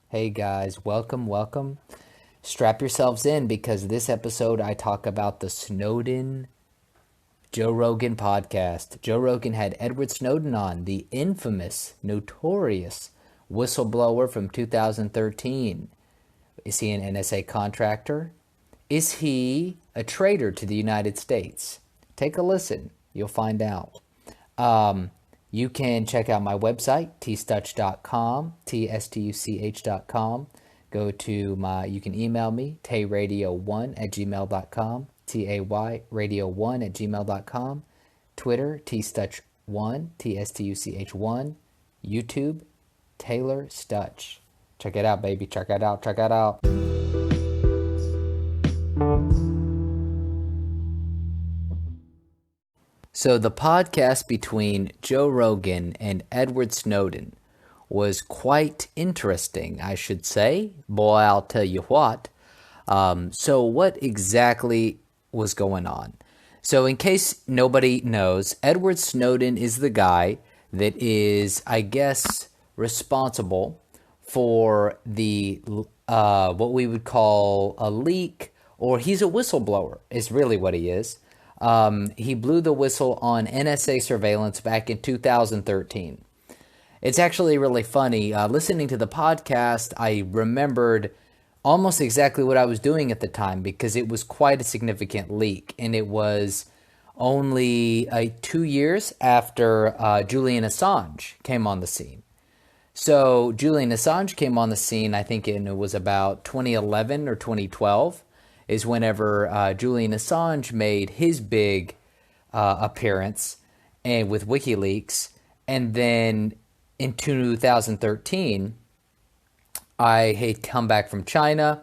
Hey guys, welcome. Strap yourselves in because this episode I talk about the Snowden Joe Rogan podcast. Joe Rogan had Edward Snowden on, the infamous, notorious whistleblower from 2013. Is he an NSA contractor? Is he a traitor to the United States? Take a listen. You'll find out. You can check out my website, tstuch.com, tstuch.com. Go to you can email me, tayradio1@gmail.com, tayradio1@gmail.com. Twitter, tstuch1, tstuch1. YouTube, Taylor Stutch. Check it out, baby. Check it out. Check it out. So the podcast between Joe Rogan and Edward Snowden was quite interesting, I should say. Boy, I'll tell you what. So what exactly was going on? So in case nobody knows, Edward Snowden is the guy that is, I guess, responsible for the what we would call a leak, or he's a whistleblower, is really what he is. He blew the whistle on NSA surveillance back in 2013. It's actually really funny. Listening to the podcast, I remembered almost exactly what I was doing at the time because it was quite a significant leak. And it was only 2 years after Julian Assange came on the scene. So Julian Assange came on the scene, I think it was about 2011 or 2012 is whenever Julian Assange made his big appearance and with WikiLeaks. And then in 2013, I had come back from China.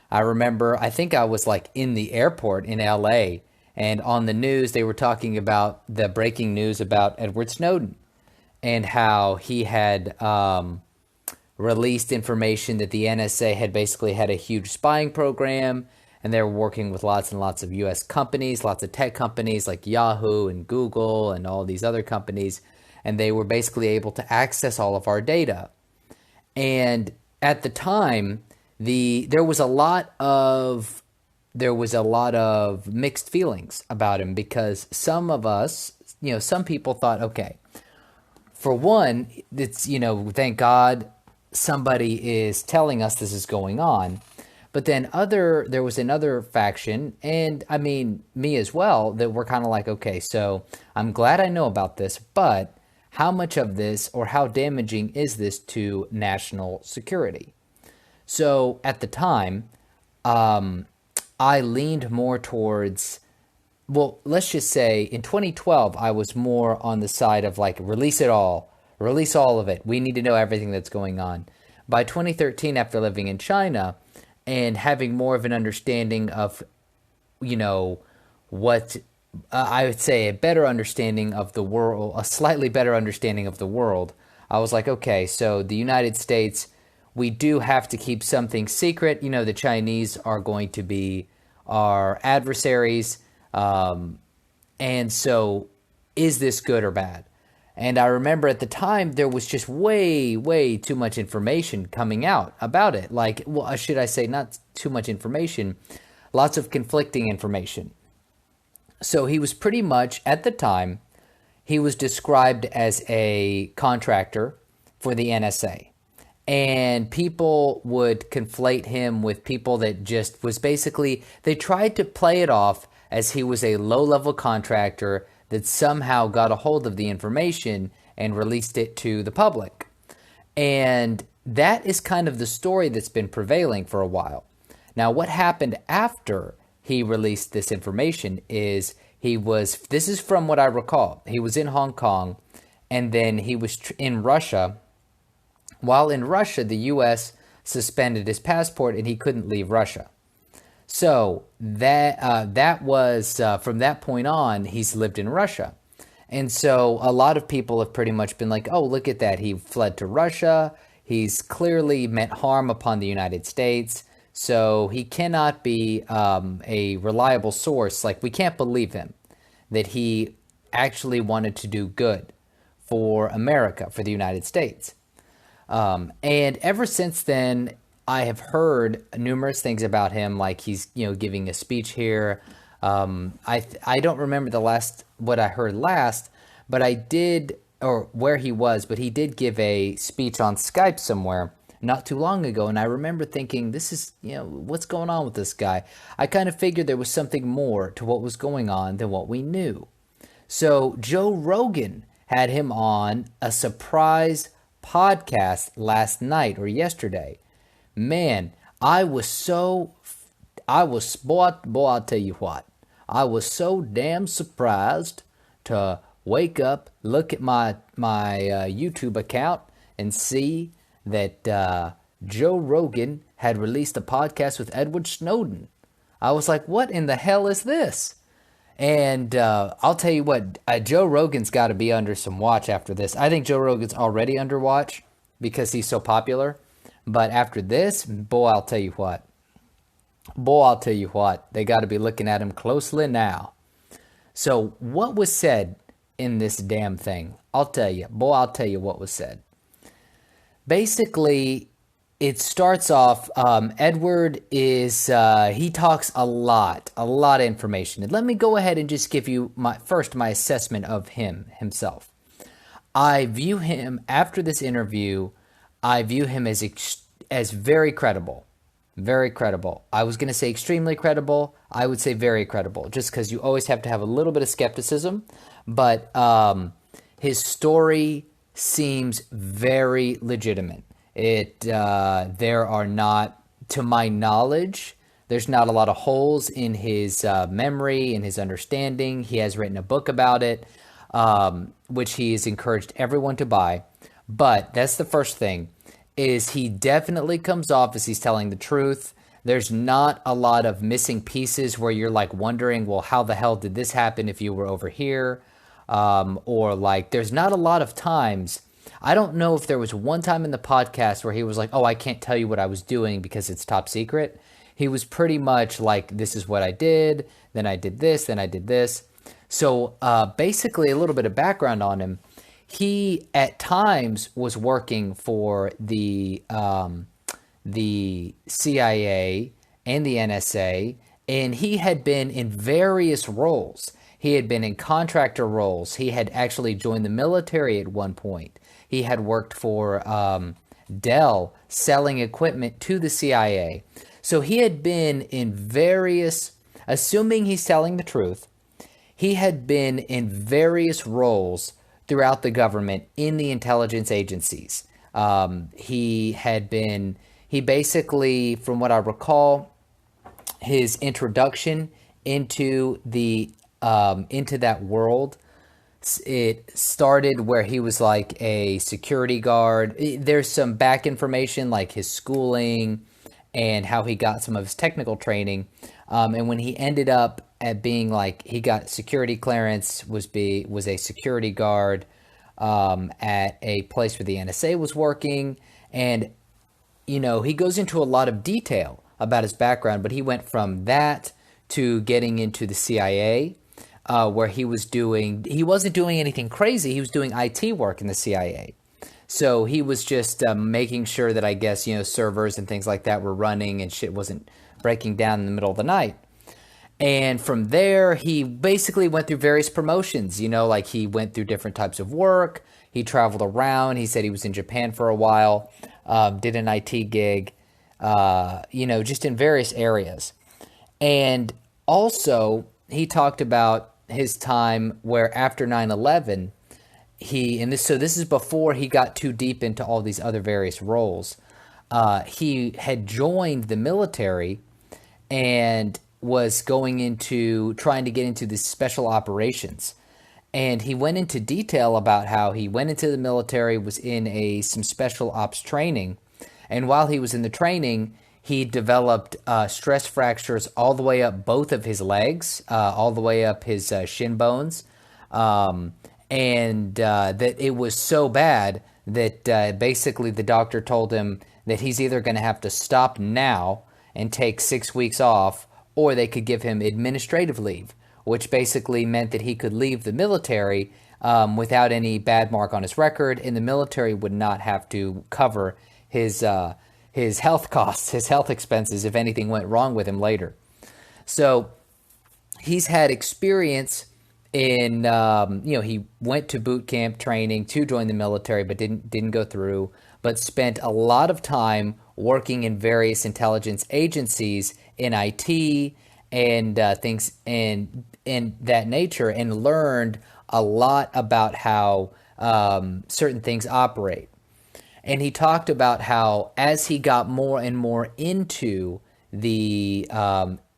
I remember, I think I was like in the airport in LA, and on the news, they were talking about the breaking news about Edward Snowden and how he had released information that the NSA had basically had a huge spying program, and they were working with lots and lots of US companies, lots of tech companies like Yahoo and Google and all these other companies, and they were basically able to access all of our data. And at the time, there was a lot of mixed feelings about him because some of us, some people thought, okay, for one, it's, thank God somebody is telling us this is going on. But then there was another faction, and I mean, me as well, that were kind of like, okay, so I'm glad I know about this, but how much of this or how damaging is this to national security? So at the time, I leaned more towards, well, let's just say in 2012, I was more on the side of like, release it all, release all of it. We need to know everything that's going on. By 2013, after living in China and having more of an understanding of, what I would say a better understanding of the world, a slightly better understanding of the world, I was like, okay, so the United States, we do have to keep something secret. The Chinese are going to be our adversaries. And so is this good or bad? And I remember at the time there was just way, way too much information coming out about it. Like, well, should I say not too much information, lots of conflicting information. So he was pretty much, at the time, he was described as a contractor for the NSA. And people would conflate him with people that just was basically, they tried to play it off as he was a low-level contractor that somehow got a hold of the information and released it to the public. And that is kind of the story that's been prevailing for a while. Now, what happened after he released this information is this is from what I recall, he was in Hong Kong, and then he was in Russia. While in Russia, the U.S. suspended his passport and he couldn't leave Russia. So that was from that point on, he's lived in Russia. And so a lot of people have pretty much been like, oh, look at that. He fled to Russia. He's clearly meant harm upon the United States. So he cannot be a reliable source. Like, we can't believe him that he actually wanted to do good for America, for the United States. And ever since then, I have heard numerous things about him, like he's giving a speech here. I don't remember the last what I heard last, but I did, or where he was, but he did give a speech on Skype somewhere not too long ago, and I remember thinking, this is what's going on with this guy. I kind of figured there was something more to what was going on than what we knew. So Joe Rogan had him on a surprise podcast last night or yesterday. Man, boy, I'll tell you what. I was so damn surprised to wake up, look at my YouTube account, and see that Joe Rogan had released a podcast with Edward Snowden. I was like, what in the hell is this? And I'll tell you what, Joe Rogan's got to be under some watch after this. I think Joe Rogan's already under watch because he's so popular. But after this, boy, I'll tell you what. They got to be looking at him closely now. So what was said in this damn thing? I'll tell you what was said. Basically, it starts off, Edward he talks a lot of information. And let me go ahead and just give you my assessment of himself. I view him, after this interview, as very credible. Very credible. I was going to say extremely credible. I would say very credible, just because you always have to have a little bit of skepticism. But his story seems very legitimate. There are not, to my knowledge, there's not a lot of holes in his memory and his understanding. He has written a book about it, which he has encouraged everyone to buy. But that's the first thing, is he definitely comes off as he's telling the truth. There's not a lot of missing pieces where you're like wondering, well, how the hell did this happen if you were over here? Or like, there's not a lot of times. I don't know if there was one time in the podcast where he was like, oh, I can't tell you what I was doing because it's top secret. He was pretty much like, this is what I did, then I did this, then I did this. So basically a little bit of background on him. He at times was working for the CIA and the NSA, and he had been in various roles. He had been in contractor roles. He had actually joined the military at one point. He had worked for Dell, selling equipment to the CIA. So he had been in various, assuming he's telling the truth, he had been in various roles throughout the government in the intelligence agencies. He basically, from what I recall, his introduction into that world, it started where he was like a security guard. There's some back information like his schooling and how he got some of his technical training. And when he ended up at being like, he got security clearance, was a security guard at a place where the NSA was working. And, he goes into a lot of detail about his background, but he went from that to getting into the CIA, where he wasn't doing anything crazy. He was doing IT work in the CIA. So he was just making sure that, I guess, servers and things like that were running and shit wasn't breaking down in the middle of the night. And from there, he basically went through various promotions, like he went through different types of work. He traveled around. He said he was in Japan for a while, did an IT gig, just in various areas. And also, he talked about his time where after 9/11, this is before he got too deep into all these other various roles. He had joined the military and was trying to get into the special operations. And he went into detail about how he went into the military, was in some special ops training. And while he was in the training, he developed stress fractures all the way up both of his legs, all the way up his shin bones. And that it was so bad that basically the doctor told him that he's either going to have to stop now and take 6 weeks off, or they could give him administrative leave, which basically meant that he could leave the military without any bad mark on his record, and the military would not have to cover his health costs, his health expenses, if anything went wrong with him later. So he's had experience in, he went to boot camp training to join the military, but didn't go through. But spent a lot of time working in various intelligence agencies in IT and things in that nature, and learned a lot about how certain things operate. And he talked about how as he got more and more into the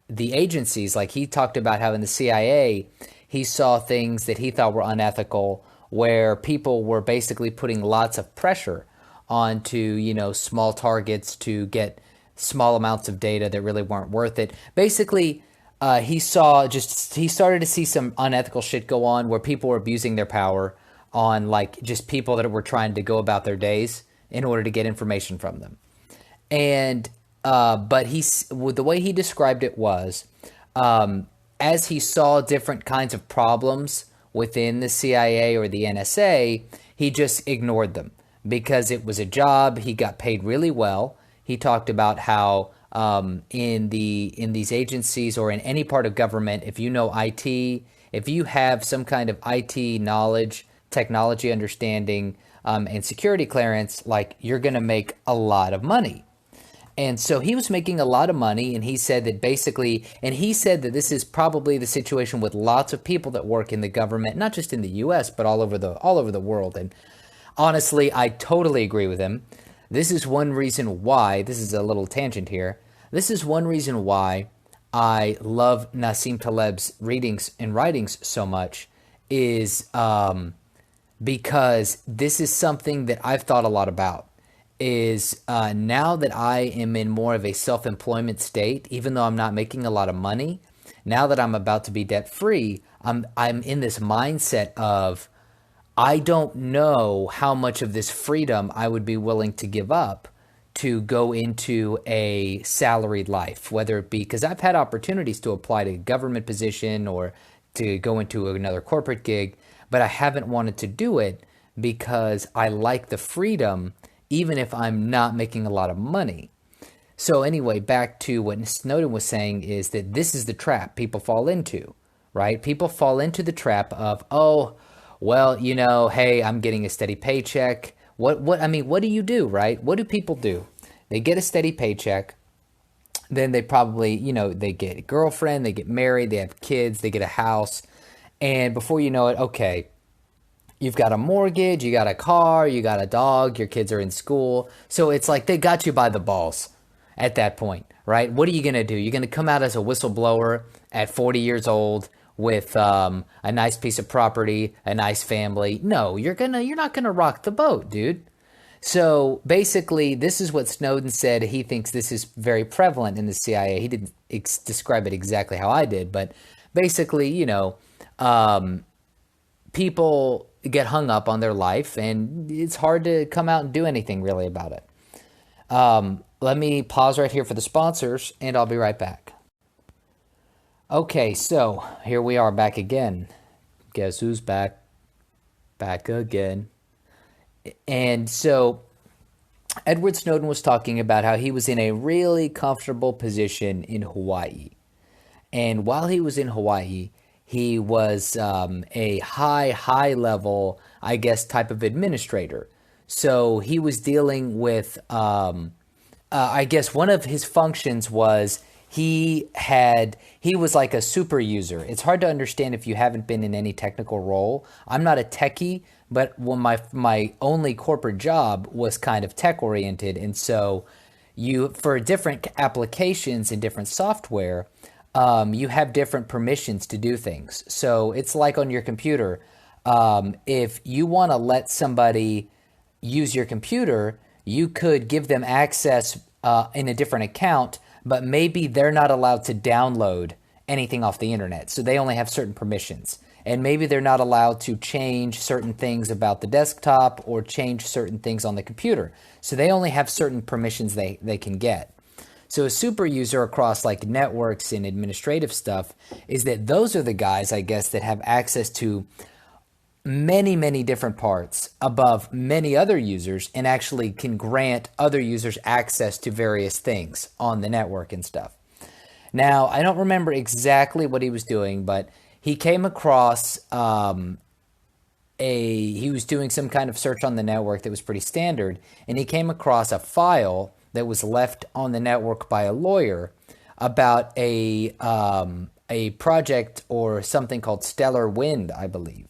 agencies, like he talked about how in the CIA he saw things that he thought were unethical, where people were basically putting lots of pressure onto small targets to get small amounts of data that really weren't worth it. Basically, he started to see some unethical shit go on where people were abusing their power on like just people that were trying to go about their days in order to get information from them. And but the way he described it was, as he saw different kinds of problems within the CIA or the NSA, he just ignored them because it was a job. He got paid really well. He talked about how in these agencies or in any part of government, if you know IT, if you have some kind of IT knowledge, technology understanding, and security clearance, like you're going to make a lot of money. And so he was making a lot of money, and he said that this is probably the situation with lots of people that work in the government, not just in the US, but all over the world. And honestly, I totally agree with him. This is one reason why, this is a little tangent here. This is one reason why I love Nassim Taleb's readings and writings so much, is because this is something that I've thought a lot about. Is now that I am in more of a self-employment state, even though I'm not making a lot of money, now that I'm about to be debt-free, I'm in this mindset of I don't know how much of this freedom I would be willing to give up to go into a salaried life, whether it be because I've had opportunities to apply to a government position or to go into another corporate gig, but I haven't wanted to do it because I like the freedom even if I'm not making a lot of money. So anyway, back to what Snowden was saying is that this is the trap people fall into, right? People fall into the trap of, oh, well, hey, I'm getting a steady paycheck. What do you do, right? What do people do? They get a steady paycheck. Then they probably, they get a girlfriend, they get married, they have kids, they get a house. And before you know it, okay, you've got a mortgage, you got a car, you got a dog, your kids are in school. So it's like they got you by the balls at that point, right? What are you going to do? You're going to come out as a whistleblower at 40 years old with a nice piece of property, a nice family. No, you're not going to rock the boat, dude. So basically, this is what Snowden said. He thinks this is very prevalent in the CIA. He didn't describe it exactly how I did, but basically, people get hung up on their life, and it's hard to come out and do anything really about it. Let me pause right here for the sponsors, and I'll be right back. Okay, so here we are back again. Guess who's back? Back again. And so Edward Snowden was talking about how he was in a really comfortable position in Hawaii. And while he was in Hawaii, he was a high level, I guess, type of administrator. So he was dealing with, I guess one of his functions was he was like a super user. It's hard to understand if you haven't been in any technical role. I'm not a techie, but when my only corporate job was kind of tech oriented. And so for different applications and different software, you have different permissions to do things. So it's like on your computer. If you want to let somebody use your computer, you could give them access in a different account, but maybe they're not allowed to download anything off the internet. So they only have certain permissions. And maybe they're not allowed to change certain things about the desktop or change certain things on the computer. So they only have certain permissions they can get. So a super user across like networks and administrative stuff is that those are the guys, I guess, that have access to many, many different parts above many other users and actually can grant other users access to various things on the network and stuff. Now, I don't remember exactly what he was doing, but he came across he was doing some kind of search on the network that was pretty standard, and he came across a file that was left on the network by a lawyer about a project or something called Stellar Wind, I believe.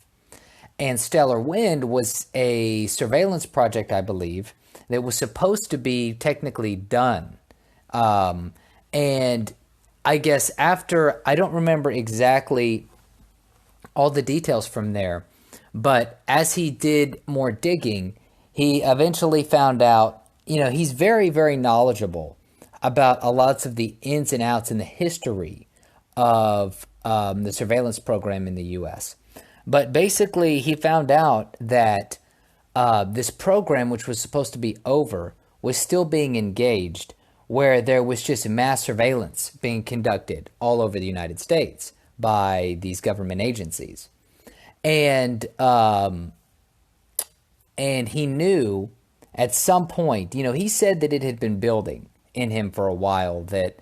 And Stellar Wind was a surveillance project, I believe, that was supposed to be technically done. And I guess after, I don't remember exactly all the details from there, but as he did more digging, he eventually found out, he's very, very knowledgeable about a lots of the ins and outs in the history of the surveillance program in the US. But basically, he found out that this program, which was supposed to be over, was still being engaged, where there was just mass surveillance being conducted all over the United States by these government agencies. And he knew at some point, he said that it had been building in him for a while, that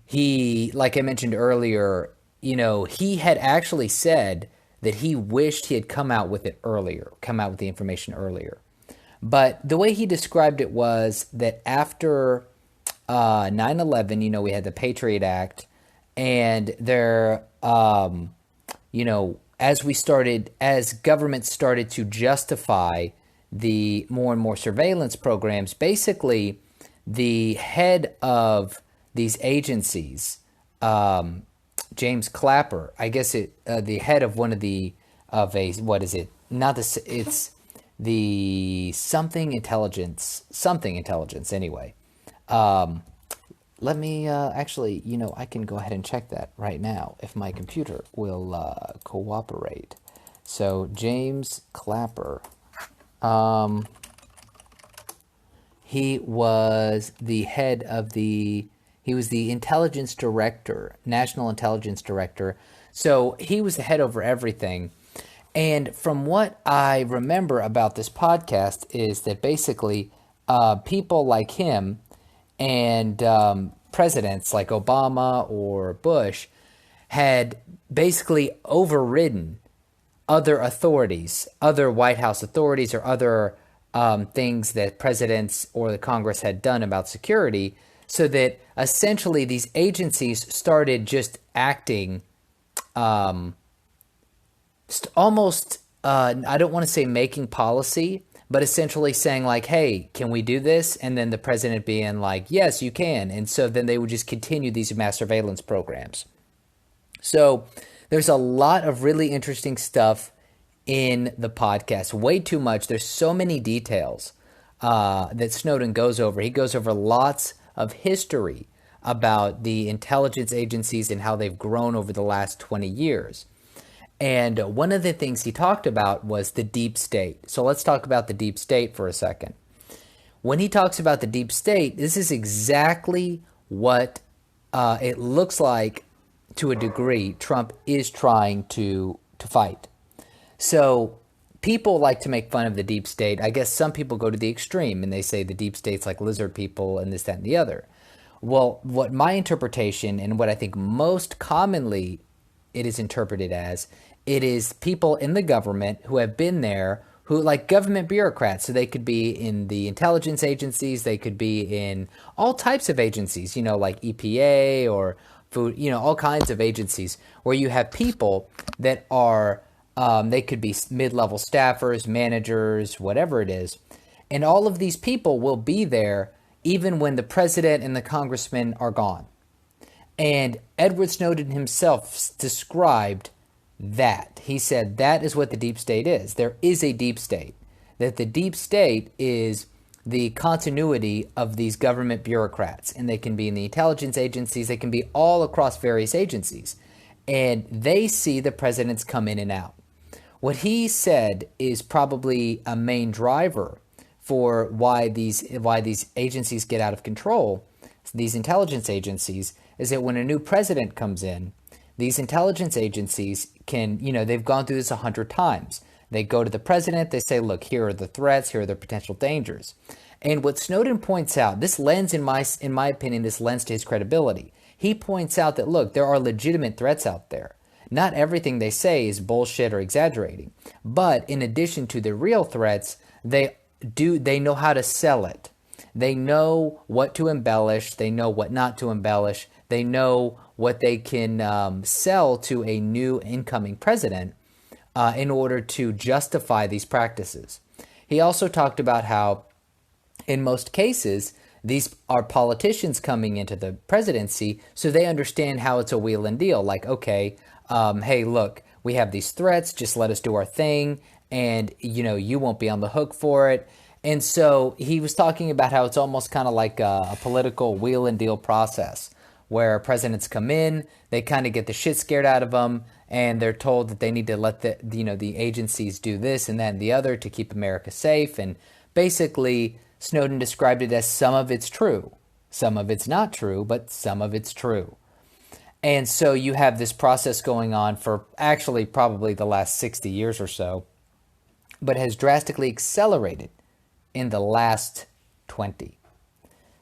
he, like I mentioned earlier, he had actually said that he wished he had come out with it earlier, come out with the information earlier. But the way he described it was that after 9/11, we had the Patriot Act, and there, as governments started to justify the more and more surveillance programs, basically the head of these agencies, James Clapper, I guess the head of what is it? Not the, it's the something intelligence anyway. Let me actually, I can go ahead and check that right now if my computer will cooperate. So James Clapper, he was the head of he was the intelligence director, national intelligence director. So he was the head over everything. And from what I remember about this podcast is that basically people like him and presidents like Obama or Bush had basically overridden other authorities, other White House authorities, or other things that presidents or the Congress had done about security, so that essentially these agencies started just acting almost, I don't want to say making policy, but essentially saying like, hey, can we do this? And then the president being like, yes, you can. And so then they would just continue these mass surveillance programs. So there's a lot of really interesting stuff in the podcast, way too much. There's so many details that Snowden goes over. He goes over lots of history about the intelligence agencies and how they've grown over the last 20 years. And one of the things he talked about was the deep state. So let's talk about the deep state for a second. When he talks about the deep state, this is exactly what it looks like, to a degree, Trump is trying to fight. So people like to make fun of the deep state. I guess some people go to the extreme and they say the deep state's like lizard people and this, that, and the other. Well, what my interpretation and what I think most commonly it is interpreted as, it is people in the government who have been there, who like government bureaucrats. So they could be in the intelligence agencies, they could be in all types of agencies, like EPA or food, all kinds of agencies where you have people that are, they could be mid-level staffers, managers, whatever it is. And all of these people will be there even when the president and the congressmen are gone. And Edward Snowden himself described that. He said that is what the deep state is. There is a deep state. That the deep state is the continuity of these government bureaucrats. And they can be in the intelligence agencies. They can be all across various agencies. And they see the presidents come in and out. What he said is probably a main driver for why these agencies get out of control, these intelligence agencies, is that when a new president comes in, these intelligence agencies can, they've gone through this 100 times. They go to the president, they say, look, here are the threats, here are the potential dangers. And what Snowden points out, this lends, in my opinion, this lends to his credibility. He points out that, look, there are legitimate threats out there. Not everything they say is bullshit or exaggerating. But in addition to the real threats, they know how to sell it. They know what to embellish. They know what not to embellish. They know what they can sell to a new incoming president in order to justify these practices. He also talked about how, in most cases, these are politicians coming into the presidency, so they understand how it's a wheel and deal. Like, okay, hey, look, we have these threats, just let us do our thing, and, you won't be on the hook for it. And so he was talking about how it's almost kind of like a political wheel and deal process where presidents come in, they kind of get the shit scared out of them, and they're told that they need to let the agencies do this and that and the other to keep America safe. And basically, Snowden described it as some of it's true. Some of it's not true, but some of it's true. And so you have this process going on for actually probably the last 60 years or so, but has drastically accelerated in the last 20.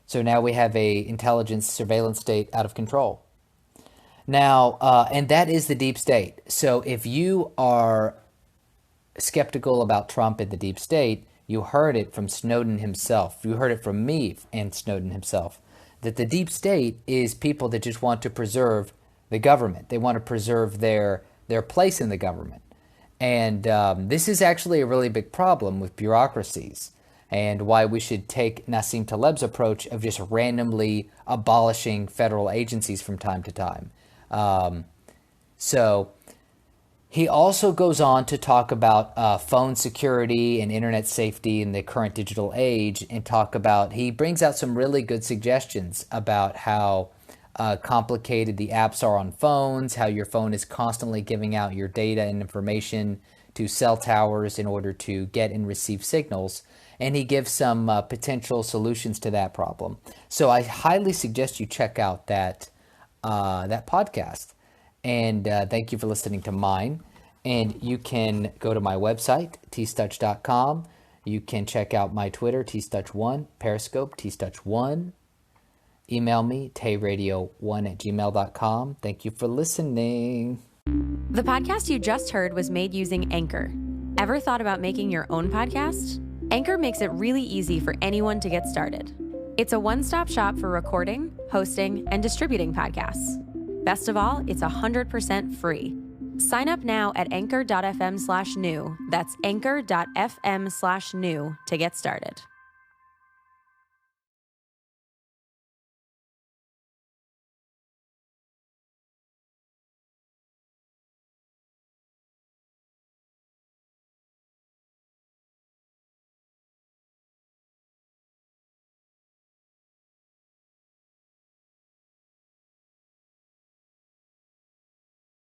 So now we have a intelligence surveillance state out of control. Now, and that is the deep state. So if you are skeptical about Trump and the deep state, you heard it from Snowden himself. You heard it from me and Snowden himself, that the deep state is people that just want to preserve the government. They want to preserve their place in the government. And this is actually a really big problem with bureaucracies, and why we should take Nassim Taleb's approach of just randomly abolishing federal agencies from time to time. So he also goes on to talk about phone security and internet safety in the current digital age, and he brings out some really good suggestions about how complicated the apps are on phones, how your phone is constantly giving out your data and information to cell towers in order to get and receive signals. And he gives some potential solutions to that problem. So I highly suggest you check out that podcast. And thank you for listening to mine. And you can go to my website, tstutch.com. You can check out my Twitter, tstutch1, Periscope, tstutch1. Email me, tayradio1@gmail.com. Thank you for listening. The podcast you just heard was made using Anchor. Ever thought about making your own podcast? Anchor makes it really easy for anyone to get started. It's a one-stop shop for recording, hosting, and distributing podcasts. Best of all, it's 100% free. Sign up now at anchor.fm/new. That's anchor.fm/new to get started.